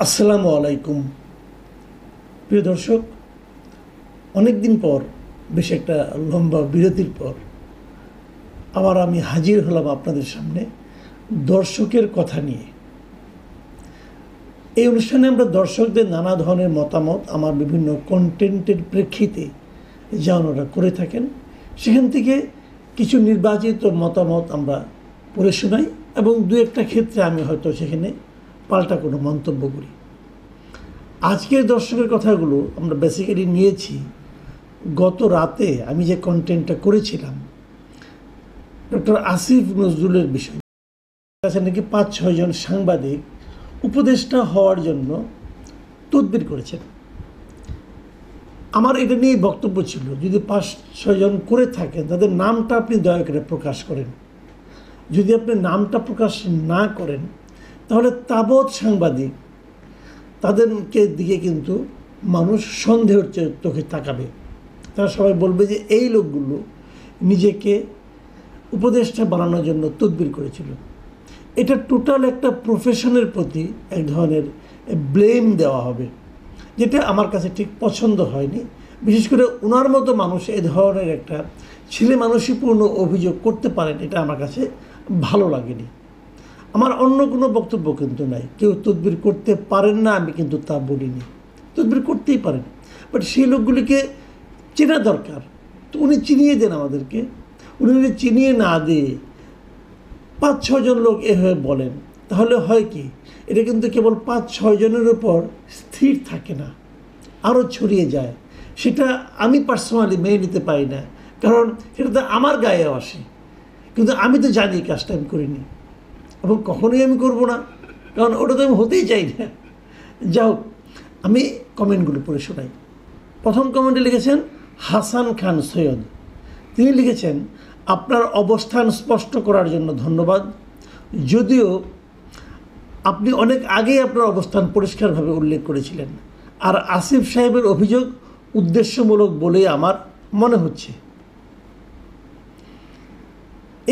আসসালামু আলাইকুম প্রিয় দর্শক, অনেক দিন পর, বেশ একটা লম্বা বিরতির পর আবার আমি হাজির হলাম আপনাদের সামনে দর্শকের কথা নিয়ে। এই অনুষ্ঠানে আমরা দর্শকদের নানা ধরনের মতামত আমার বিভিন্ন কন্টেন্টের প্রেক্ষিতে যা ওনারা করে থাকেন সেখান থেকে কিছু নির্বাচিত মতামত আমরা পড়ে শোনাই এবং দু একটা ক্ষেত্রে আমি হয়তো সেখানে পাল্টা কোনো মন্তব্য করি। আজকের দর্শকের কথাগুলো আমরা বেসিক্যালি নিয়েছি গত রাতে আমি যে কন্টেন্টটা করেছিলাম ডক্টর আসিফ নজরুলের বিষয়। কাছে নাকি ৫-৬ জন সাংবাদিক উপদেষ্টা হওয়ার জন্য তদবির করেছেন। আমার এটা নিয়ে বক্তব্য ছিল, যদি ৫-৬ জন করে থাকেন তাদের নামটা আপনি দয়া করে প্রকাশ করেন। যদি আপনি নামটা প্রকাশ না করেন তাহলে তাবৎ সাংবাদিক তাদেরকে দিকে কিন্তু মানুষ সন্দেহের চোখে তাকাবে। তারা সবাই বলবে যে এই লোকগুলো নিজেকে উপদেষ্টা বানানোর জন্য তদবির করেছিল। এটা টোটাল একটা প্রফেশনের প্রতি এক ধরনের ব্লেম দেওয়া হবে, যেটা আমার কাছে ঠিক পছন্দ হয়নি। বিশেষ করে ওনার মতো মানুষ এ ধরনের একটা ছেলে মানুষীপূর্ণ অভিযোগ করতে পারেন, এটা আমার কাছে ভালো লাগেনি। আমার অন্য কোনো বক্তব্য কিন্তু নাই। কেউ তদবির করতে পারেন না আমি কিন্তু তা বলিনি, তদবির করতেই পারেন, বাট সেই লোকগুলিকে চেনা দরকার। তো উনি চিনিয়ে দেন আমাদেরকে। উনি যদি চিনিয়ে না দিয়ে ৫-৬ জন লোক এভাবে বলেন তাহলে হয় কি, এটা কিন্তু কেবল ৫-৬ জনের উপর স্থির থাকে না, আরও ছড়িয়ে যায়। সেটা আমি পার্সোনালি মেনে নিতে পারি না, কারণ সেটা তো আমার গায়েও আসে। কিন্তু আমি তো জানি কাজটা আমি করিনি এবং কখনোই আমি করব না, কারণ ওটা তো আমি হতেই চাই না। যাই হোক, আমি কমেন্টগুলো পড়ে শোনাই। প্রথম কমেন্টে লিখেছেন হাসান খান সৈয়দ। তিনি লিখেছেন, আপনার অবস্থান স্পষ্ট করার জন্য ধন্যবাদ। যদিও আপনি অনেক আগেই আপনার অবস্থান পরিষ্কারভাবে উল্লেখ করেছিলেন, আর আসিফ সাহেবের অভিযোগ উদ্দেশ্যমূলক বলেই আমার মনে হচ্ছে।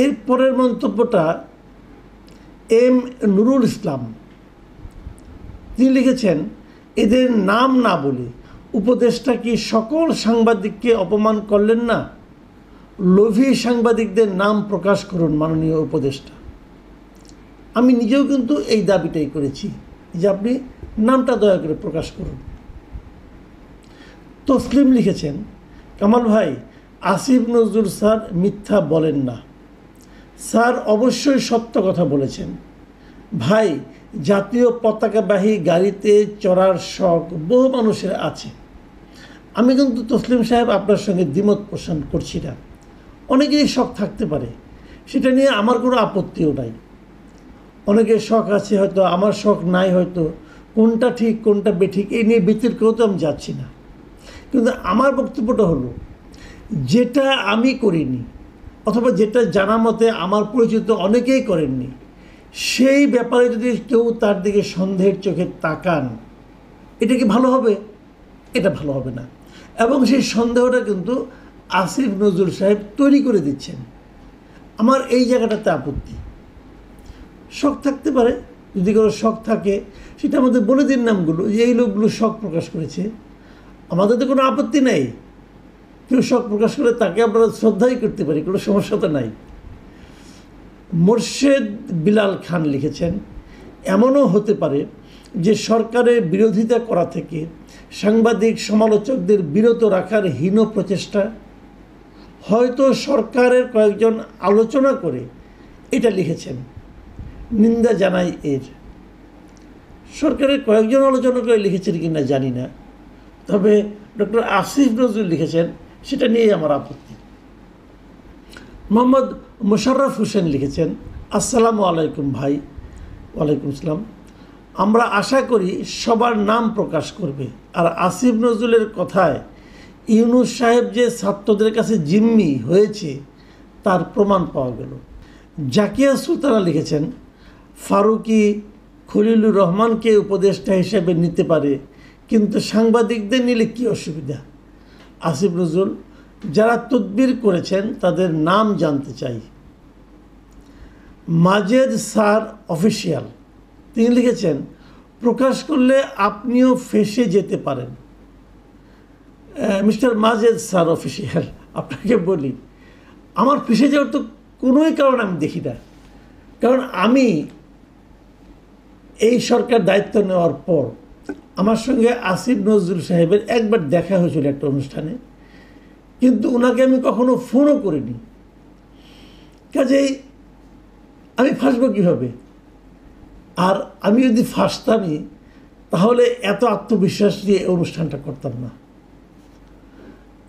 এর পরের মন্তব্যটা এম নুরুল ইসলাম। তিনি লিখেছেন, এদের নাম না বলে উপদেষ্টা কি সকল সাংবাদিককে অপমান করলেন না? লোভী সাংবাদিকদের নাম প্রকাশ করুন মাননীয় উপদেষ্টা। আমি নিজেও কিন্তু এই দাবিটাই করেছি যে আপনি নামটা দয়া করে প্রকাশ করুন। তসলিম লিখেছেন, কামাল ভাই, আসিফ নজরুল স্যার মিথ্যা বলেন না। স্যার অবশ্যই সত্য কথা বলেছেন। ভাই, জাতীয় পতাকাবাহী গাড়িতে চড়ার শখ বহু মানুষের আছে। আমি কিন্তু তসলিম সাহেব আপনার সঙ্গে দ্বিমত পোষণ করছি না। অনেকেরই শখ থাকতে পারে, সেটা নিয়ে আমার কোনো আপত্তিও নাই। অনেকের শখ আছে, হয়তো আমার শখ নাই, হয়তো কোনটা ঠিক কোনটা বেঠিক এই নিয়ে বিতর্কেও তো আমি যাচ্ছি না। কিন্তু আমার বক্তব্যটা হলো, যেটা আমি করিনি অথবা যেটা জানা মতে আমার পরিচিত অনেকেই করেননি, সেই ব্যাপারে যদি কেউ তার দিকে সন্দেহের চোখে তাকান, এটা কি ভালো হবে? এটা ভালো হবে না। এবং সেই সন্দেহটা কিন্তু আসিফ নজরুল সাহেব তৈরি করে দিচ্ছেন। আমার এই জায়গাটাতে আপত্তি। শখ থাকতে পারে, যদি কোনো শখ থাকে সেটা আমাদের বলে দিন নামগুলো, যে এই লোকগুলো শখ প্রকাশ করেছে। আমাদের তো কোনো আপত্তি নেই, কেউ শখ প্রকাশ করে তাকে আমরা শ্রদ্ধাই করতে পারি, কোনো সমস্যা তো নাই। মোর্শেদ বিলাল খান লিখেছেন, এমনও হতে পারে যে সরকারের বিরোধিতা করা থেকে সাংবাদিক সমালোচকদের বিরত রাখার হীন প্রচেষ্টা। হয়তো সরকারের কয়েকজন আলোচনা করে এটা লিখেছেন, নিন্দা জানাই এর। সরকারের কয়েকজন আলোচনা করে লিখেছেন কিনা জানি না, তবে ডক্টর আসিফ নজরুল লিখেছেন, সেটা নিয়েই আমার আপত্তি। মোহাম্মদ মোশাররফ হোসেন লিখেছেন, আসসালামু আলাইকুম ভাই। ওয়ালাইকুম আসসালাম। আমরা আশা করি সবার নাম প্রকাশ করবে। আর আসিফ নজরুলের কথায় ইউনূস সাহেব যে ছাত্রদের কাছে জিম্মি হয়েছে তার প্রমাণ পাওয়া গেল। জাকিয়া সুলতানা লিখেছেন, ফারুকি খলিলুর রহমানকে উপদেষ্টা হিসেবে নিতে পারে, কিন্তু সাংবাদিকদের নিলে কী অসুবিধা? আসিফ নজরুল, যারা তদবির করেছেন তাদের নাম জানতে চাই। মাজেদ স্যার অফিসিয়াল, তিনি লিখেছেন, প্রকাশ করলে আপনিও ফেঁসে যেতে পারেন। মিস্টার মাজেদ স্যার অফিসিয়াল, আপনাকে বলি, আমার ফেঁসে যাওয়ার তো কোনোই কারণ আমি দেখি না। কারণ আমি এই সরকার দায়িত্ব নেওয়ার পর আমার সঙ্গে আসিফ নজরুল সাহেবের একবার দেখা হয়েছিল একটা অনুষ্ঠানে, কিন্তু ওনাকে আমি কখনো ফোনও করিনি। কাজেই আমি ফাঁসবো কীভাবে? আর আমি যদি ফাঁসতামই তাহলে এত আত্মবিশ্বাস দিয়ে এই অনুষ্ঠানটা করতাম না।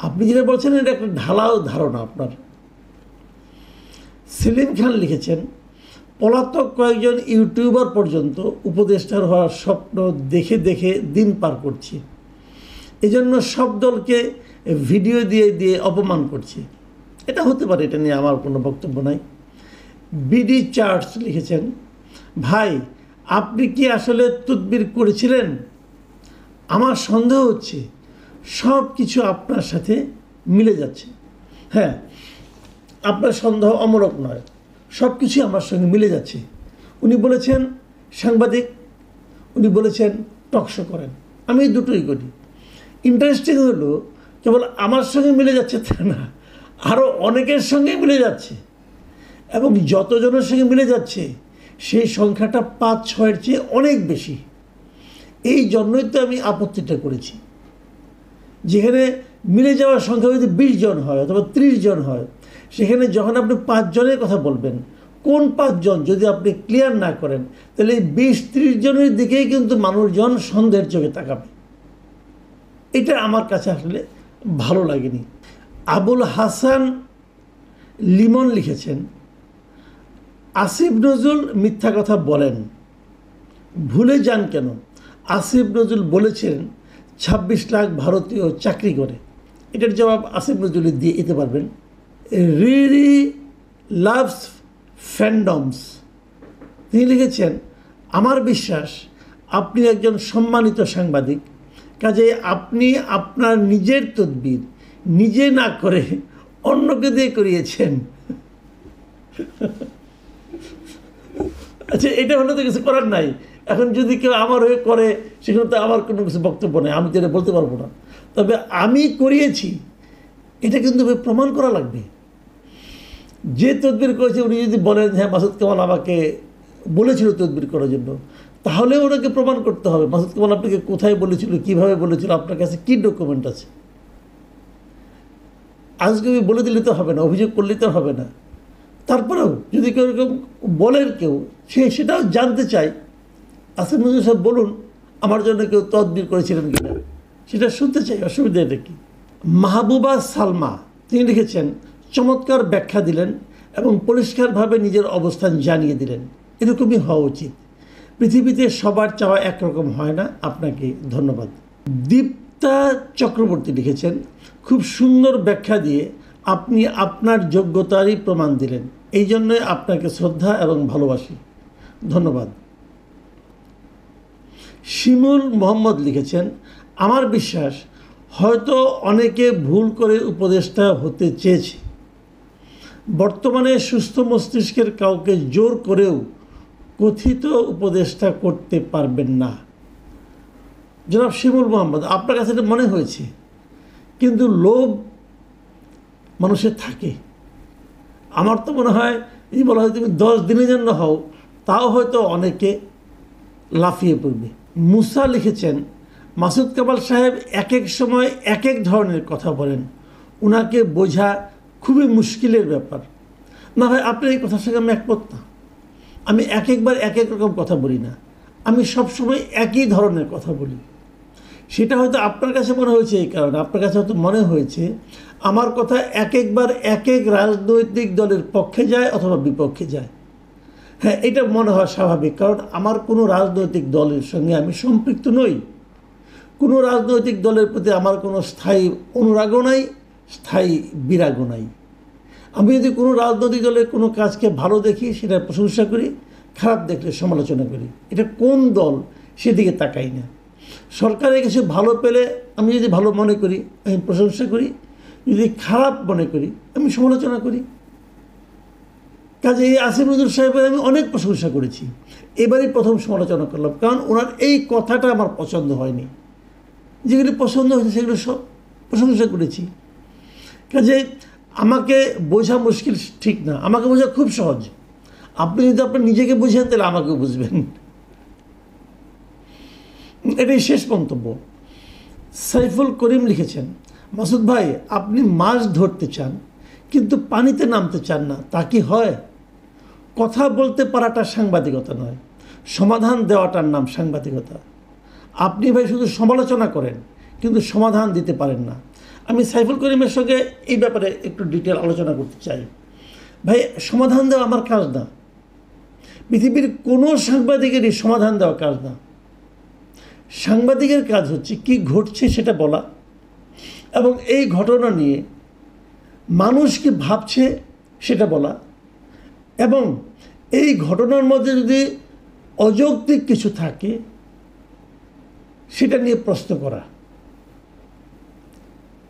আপনি যেটা বলছেন এটা একটা ঢালাও ধারণা আপনার। সেলিম খান লিখেছেন, পলাতক কয়েকজন ইউটিউবার পর্যন্ত উপদেষ্টার হওয়ার স্বপ্ন দেখে দেখে দিন পার করছি, এজন্য সব দলকে ভিডিও দিয়ে দিয়ে অপমান করছি। এটা হতে পারে, এটা নিয়ে আমার কোনো বক্তব্য নাই। বিডি চার্চ লিখেছেন, ভাই আপনি কি আসলে তদবির করেছিলেন? আমার সন্দেহ হচ্ছে সব কিছু আপনার সাথে মিলে যাচ্ছে। হ্যাঁ, আপনার সন্দেহ অমূলক নয়, সব কিছুই আমার সঙ্গে মিলে যাচ্ছে। উনি বলেছেন সাংবাদিক, উনি বলেছেন টকশো করেন, আমি দুটোই করি। ইন্টারেস্টিং হলো কেবল আমার সঙ্গে মিলে যাচ্ছে তা না, আরও অনেকের সঙ্গে মিলে যাচ্ছে, এবং যতজনের সঙ্গে মিলে যাচ্ছে সেই সংখ্যাটা 5-6-এর চেয়ে অনেক বেশি। এই জন্যই তো আমি আপত্তিটা করেছি। যেখানে মিলে যাওয়ার সংখ্যা যদি 20 জন হয় অথবা 30 জন হয়, সেখানে যখন আপনি 5 জনের কথা বলবেন, কোন 5 জন যদি আপনি ক্লিয়ার না করেন, তাহলে এই 20-30 জনের দিকেই কিন্তু মানুষজন সন্দেহের চোখে তাকাবে। এটা আমার কাছে আসলে ভালো লাগেনি। আবুল হাসান লিমন লিখেছেন, আসিফ নজরুল মিথ্যা কথা বলেন, ভুলে যান কেন? আসিফ নজরুল বলেছেন 26 লাখ ভারতীয় চাকরি করে। এটার জবাব আসিফ নজরুল দিয়ে দিতে পারবেন। রিরি লাভস ফ্যান্ডমস, তিনি লিখেছেন, আমার বিশ্বাস আপনি একজন সম্মানিত সাংবাদিক, কাজে আপনি আপনার নিজের তদবির নিজে না করে অন্যকে দিয়ে করিয়েছেন। আচ্ছা, এটা হলে তো কিছু করার নাই। এখন যদি কেউ আমার হয়ে করে, সেখানে তো আমার কোনো কিছু বক্তব্য নেই, আমি তো এটা বলতে পারবো না। তবে আমি করিয়েছি এটা কিন্তু প্রমাণ করা লাগবে। যে তদবির করেছে উনি যদি বলেন হ্যাঁ মাসুদ কামাল আমাকে বলেছিল তদবির করার জন্য, তাহলে ওনাকে প্রমাণ করতে হবে মাসুদ কামাল আপনাকে কোথায় বলেছিল, কিভাবে বলেছিল, আপনার কাছে কী ডকুমেন্ট আছে। আজকে আমি বলে দিলে তো হবে না, অভিযোগ করলে তো হবে না। তারপরেও যদি কেউ এরকম বলেন, কেউ সেটাও জানতে চাই, আসিফ নজরুল সাহেব বলুন আমার জন্য কেউ তদবির করেছিলেন কিনা, সেটা শুনতে চাই, অসুবিধা এটা কি? মাহবুবা সালমা, তিনি লিখেছেন, চমৎকার ব্যাখ্যা দিলেন এবং পরিষ্কারভাবে নিজের অবস্থান জানিয়ে দিলেন। এরকমই হওয়া উচিত। পৃথিবীতে সবার চাওয়া একরকম হয় না। আপনাকে ধন্যবাদ। দীপ্তা চক্রবর্তী লিখেছেন, খুব সুন্দর ব্যাখ্যা দিয়ে আপনি আপনার যোগ্যতারই প্রমাণ দিলেন, এই জন্যই আপনাকে শ্রদ্ধা এবং ভালোবাসি। ধন্যবাদ। শিমুল মোহাম্মদ লিখেছেন, আমার বিশ্বাস হয়তো অনেকে ভুল করে উপদেষ্টা হতে চেয়েছে। বর্তমানে সুস্থ মস্তিষ্কের কাউকে জোর করেও কথিত উপদেষ্টা করতে পারবেন না। জনাব শিমুল মোহাম্মদ, আপনার কাছে এটা মনে হয়েছে, কিন্তু লোভ মানুষের থাকে। আমার তো মনে হয় এই বলা হয় তুমি 10 দিনের জন্য হও, তাও হয়তো অনেকে লাফিয়ে পড়বে। মুসা লিখেছেন, মাসুদ কামাল সাহেব এক এক সময় এক এক ধরনের কথা বলেন, ওনাকে বোঝা খুবই মুশকিলের ব্যাপার। না ভাই, আপনার এই কথার সঙ্গে আমি একমত না। আমি একবার এক এক রকম কথা বলি না, আমি সবসময় একই ধরনের কথা বলি। সেটা হয়তো আপনার কাছে মনে হয়েছে এই কারণে, আপনার কাছে হয়তো মনে হয়েছে আমার কথা একবার এক এক রাজনৈতিক দলের পক্ষে যায় অথবা বিপক্ষে যায়। হ্যাঁ, এটা মনে হয় স্বাভাবিক, কারণ আমার কোনো রাজনৈতিক দলের সঙ্গে আমি সম্পৃক্ত নই। কোনো রাজনৈতিক দলের প্রতি আমার কোনো স্থায়ী অনুরাগও নাই, স্থায়ী বিরাগও নাই। আমি যদি কোনো রাজনৈতিক দলের কোনো কাজকে ভালো দেখি সেটা প্রশংসা করি, খারাপ দেখলে সমালোচনা করি। এটা কোন দল সেদিকে তাকাই না। সরকারের কিছু ভালো পেলে আমি যদি ভালো মনে করি আমি প্রশংসা করি, যদি খারাপ মনে করি আমি সমালোচনা করি। কাজে এই আসিফ নজরুল সাহেবের আমি অনেক প্রশংসা করেছি, এবারই প্রথম সমালোচনা করলাম, কারণ ওনার এই কথাটা আমার পছন্দ হয়নি। যেগুলি পছন্দ হয়েছে সেগুলো সব প্রশংসা করেছি। কাজে আমাকে বোঝা মুশকিল ঠিক না, আমাকে বোঝা খুব সহজ। আপনি যদি আপনার নিজেকে বুঝেন তাহলে আমাকেও বুঝবেন। এটাই শেষ মন্তব্য। সাইফুল করিম লিখেছেন, মাসুদ ভাই আপনি মাছ ধরতে চান কিন্তু পানিতে নামতে চান না, তা কি হয়? কথা বলতে পারাটা সাংবাদিকতা নয়, সমাধান দেওয়াটার নাম সাংবাদিকতা। আপনি ভাই শুধু সমালোচনা করেন কিন্তু সমাধান দিতে পারেন না। আমি সাইফুল করিমের সঙ্গে এই ব্যাপারে একটু ডিটেল আলোচনা করতে চাই। ভাই সমাধান দেওয়া আমার কাজ না, পৃথিবীর কোনো সাংবাদিকেরই সমাধান দেওয়া কাজ না। সাংবাদিকের কাজ হচ্ছে কি ঘটছে সেটা বলা, এবং এই ঘটনা নিয়ে মানুষ কি ভাবছে সেটা বলা, এবং এই ঘটনার মধ্যে যদি অযৌক্তিক কিছু থাকে সেটা নিয়ে প্রশ্ন করা।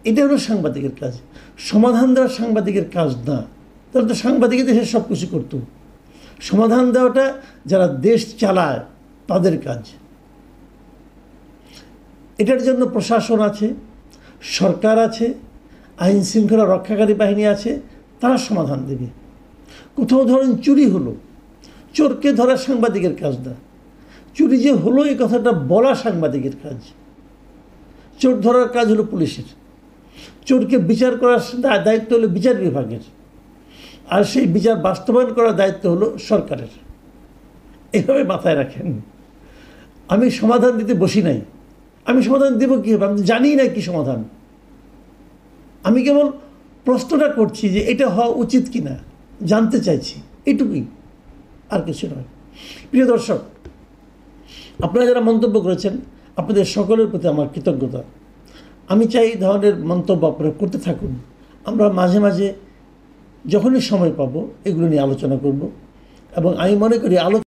এটা হলো সাংবাদিকের কাজ। সমাধান দেওয়া সাংবাদিকের কাজ না, তাহলে তো সাংবাদিক দেশে সব কিছু করত। সমাধান দেওয়াটা যারা দেশ চালায় তাদের কাজ। এটার জন্য প্রশাসন আছে, সরকার আছে, আইন শৃঙ্খলা রক্ষাকারী বাহিনী আছে, তারা সমাধান দেবে। কোথাও ধরেন চুরি হলো, চোরকে ধরা সাংবাদিকের কাজ না, চুরি যে হলো এই কথাটা বলা সাংবাদিকের কাজ। চোর ধরার কাজ হলো পুলিশের, চোরকে বিচার করার দায়িত্ব হলো বিচার বিভাগের, আর সেই বিচার বাস্তবায়ন করার দায়িত্ব হলো সরকারের। এভাবে মাথায় রাখেন। আমি সমাধান দিতে বসি নাই। আমি সমাধান দেবো কীভাবে? আমি জানি না কি সমাধান। আমি কেবল প্রশ্নটা করছি যে এটা হওয়া উচিত কি না, জানতে চাইছি, এটুকুই, আর কিছু নয়। প্রিয় দর্শক, আপনারা যারা মন্তব্য করেছেন আপনাদের সকলের প্রতি আমার কৃতজ্ঞতা। আমি চাই এই ধরনের মন্তব্য আপনারা করতে থাকুন। আমরা মাঝে মাঝে যখনই সময় পাবো এগুলো নিয়ে আলোচনা করব, এবং আমি মনে করি